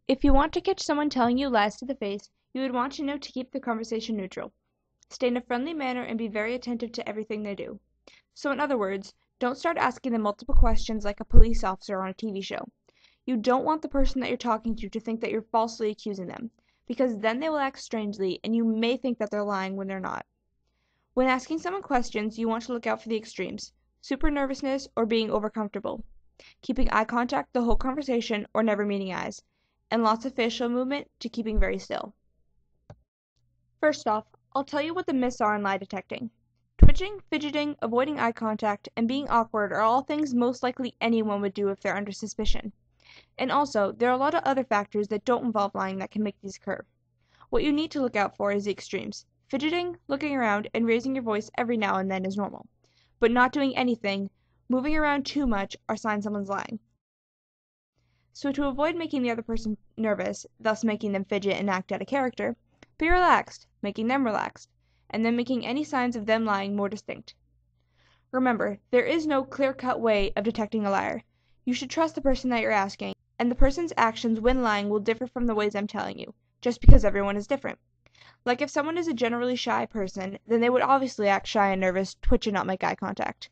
If you want to catch someone telling you lies to the face, you would want to know to keep the conversation neutral. Stay in a friendly manner and be very attentive to everything they do. So in other words, don't start asking them multiple questions like a police officer on a TV show. You don't want the person that you're talking to think that you're falsely accusing them, because then they will act strangely and you may think that they're lying when they're not. When asking someone questions, you want to look out for the extremes: super nervousness or being overcomfortable, keeping eye contact the whole conversation or never meeting eyes, and lots of facial movement to keeping very still. First off, I'll tell you what the myths are in lie detecting. Twitching, fidgeting, avoiding eye contact, and being awkward are all things most likely anyone would do if they're under suspicion. And also, there are a lot of other factors that don't involve lying that can make these occur. What you need to look out for is the extremes. Fidgeting, looking around, and raising your voice every now and then is normal. But not doing anything, moving around too much, are signs someone's lying. So to avoid making the other person nervous, thus making them fidget and act out of character, be relaxed, making them relaxed, and then making any signs of them lying more distinct. Remember, there is no clear-cut way of detecting a liar. You should trust the person that you're asking, and the person's actions when lying will differ from the ways I'm telling you, just because everyone is different. Like if someone is a generally shy person, then they would obviously act shy and nervous, twitch and not make eye contact.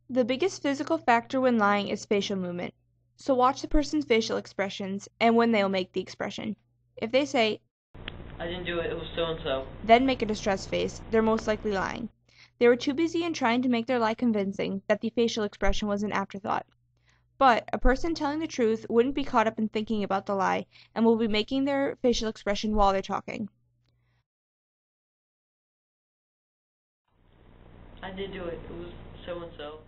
The biggest physical factor when lying is facial movement. So watch the person's facial expressions and when they'll make the expression. If they say, "I didn't do it, it was so-and-so," then make a distressed face, they're most likely lying. They were too busy in trying to make their lie convincing that the facial expression was an afterthought. But a person telling the truth wouldn't be caught up in thinking about the lie and will be making their facial expression while they're talking. "I did do it, it was so-and-so."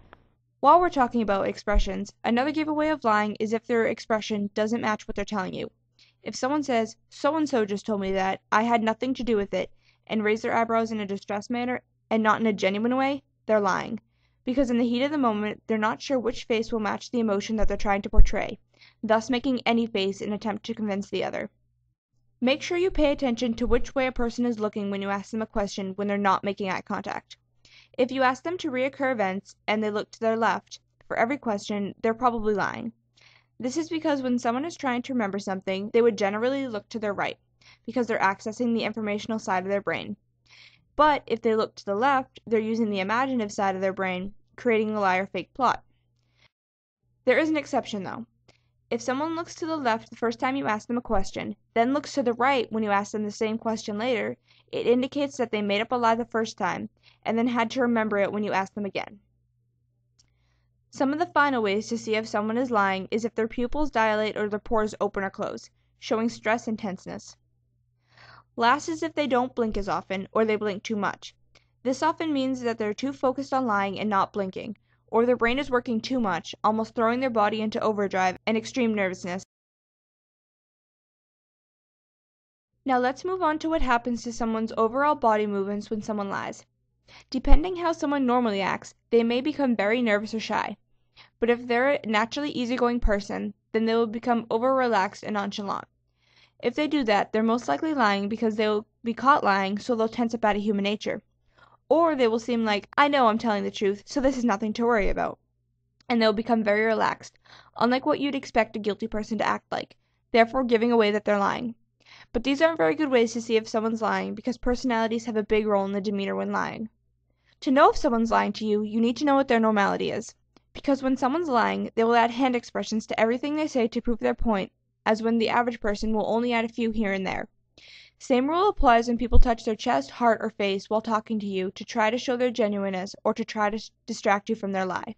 While we're talking about expressions, another giveaway of lying is if their expression doesn't match what they're telling you. If someone says, "So-and-so just told me that, I had nothing to do with it," and raise their eyebrows in a distressed manner and not in a genuine way, they're lying. Because in the heat of the moment, they're not sure which face will match the emotion that they're trying to portray, thus making any face in an attempt to convince the other. Make sure you pay attention to which way a person is looking when you ask them a question when they're not making eye contact. If you ask them to reoccur events and they look to their left for every question, they're probably lying. This is because when someone is trying to remember something, they would generally look to their right, because they're accessing the informational side of their brain. But if they look to the left, they're using the imaginative side of their brain, creating a lie or fake plot. There is an exception though. If someone looks to the left the first time you ask them a question, then looks to the right when you ask them the same question later, it indicates that they made up a lie the first time, and then had to remember it when you ask them again. Some of the final ways to see if someone is lying is if their pupils dilate or their pores open or close, showing stress and tenseness. Last is if they don't blink as often, or they blink too much. This often means that they're too focused on lying and not blinking, or their brain is working too much, almost throwing their body into overdrive and extreme nervousness. Now let's move on to what happens to someone's overall body movements when someone lies. Depending how someone normally acts, they may become very nervous or shy. But if they're a naturally easygoing person, then they will become over-relaxed and nonchalant. If they do that, they're most likely lying because they'll be caught lying, so they'll tense up out of human nature. Or they will seem like, "I know I'm telling the truth, so this is nothing to worry about." And they'll become very relaxed, unlike what you'd expect a guilty person to act like, therefore giving away that they're lying. But these aren't very good ways to see if someone's lying because personalities have a big role in the demeanor when lying. To know if someone's lying to you, you need to know what their normality is. Because when someone's lying, they will add hand expressions to everything they say to prove their point, as when the average person will only add a few here and there. Same rule applies when people touch their chest, heart, or face while talking to you to try to show their genuineness or to try to distract you from their lie.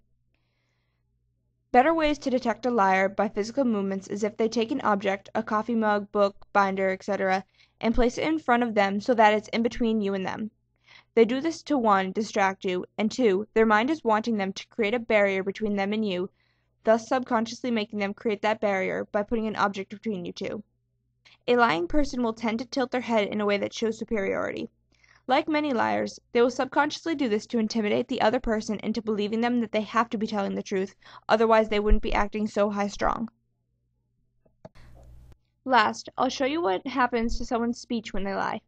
Better ways to detect a liar by physical movements is if they take an object, a coffee mug, book, binder, etc., and place it in front of them so that it's in between you and them. They do this to 1. Distract you, and 2. Their mind is wanting them to create a barrier between them and you, thus subconsciously making them create that barrier by putting an object between you two. A lying person will tend to tilt their head in a way that shows superiority. Like many liars, they will subconsciously do this to intimidate the other person into believing them that they have to be telling the truth, otherwise they wouldn't be acting so high-strung. Last, I'll show you what happens to someone's speech when they lie.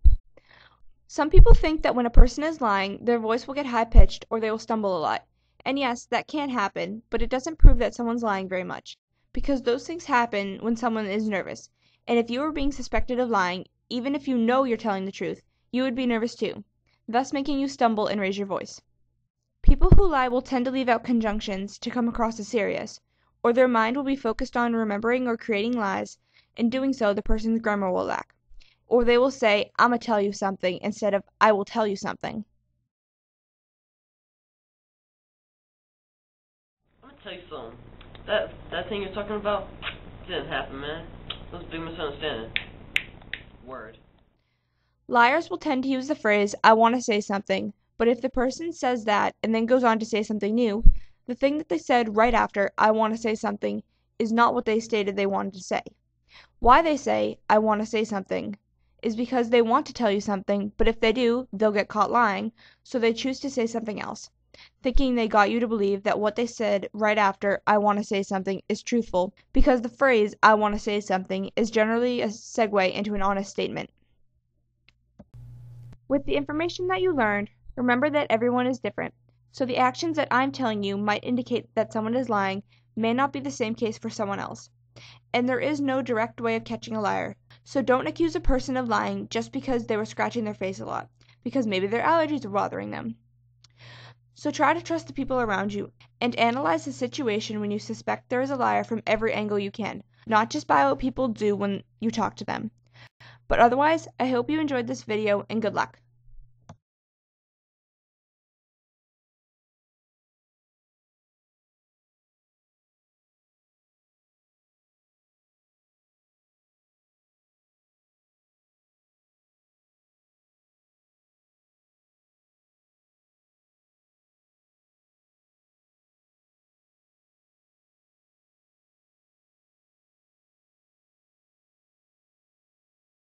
Some people think that when a person is lying, their voice will get high-pitched or they will stumble a lot. And yes, that can happen, but it doesn't prove that someone's lying very much. because those things happen when someone is nervous. And if you were being suspected of lying, even if you know you're telling the truth, you would be nervous too, thus making you stumble and raise your voice. People who lie will tend to leave out conjunctions to come across as serious, or their mind will be focused on remembering or creating lies. In doing so, the person's grammar will lack. Or they will say, "I'ma tell you something," instead of "I will tell you something." I'm gonna tell you something. That thing you're talking about didn't happen, man. It was a big misunderstanding. Word. Liars will tend to use the phrase, "I want to say something," but if the person says that and then goes on to say something new, the thing that they said right after, "I want to say something," is not what they stated they wanted to say. Why they say, "I want to say something," is because they want to tell you something, but if they do, they'll get caught lying, so they choose to say something else, thinking they got you to believe that what they said right after "I want to say something" is truthful, because the phrase "I want to say something" is generally a segue into an honest statement. With the information that you learned, remember that everyone is different, so the actions that I'm telling you might indicate that someone is lying may not be the same case for someone else. And there is no direct way of catching a liar, so don't accuse a person of lying just because they were scratching their face a lot, because maybe their allergies are bothering them. So try to trust the people around you, and analyze the situation when you suspect there is a liar from every angle you can, not just by what people do when you talk to them. But otherwise, I hope you enjoyed this video, and good luck.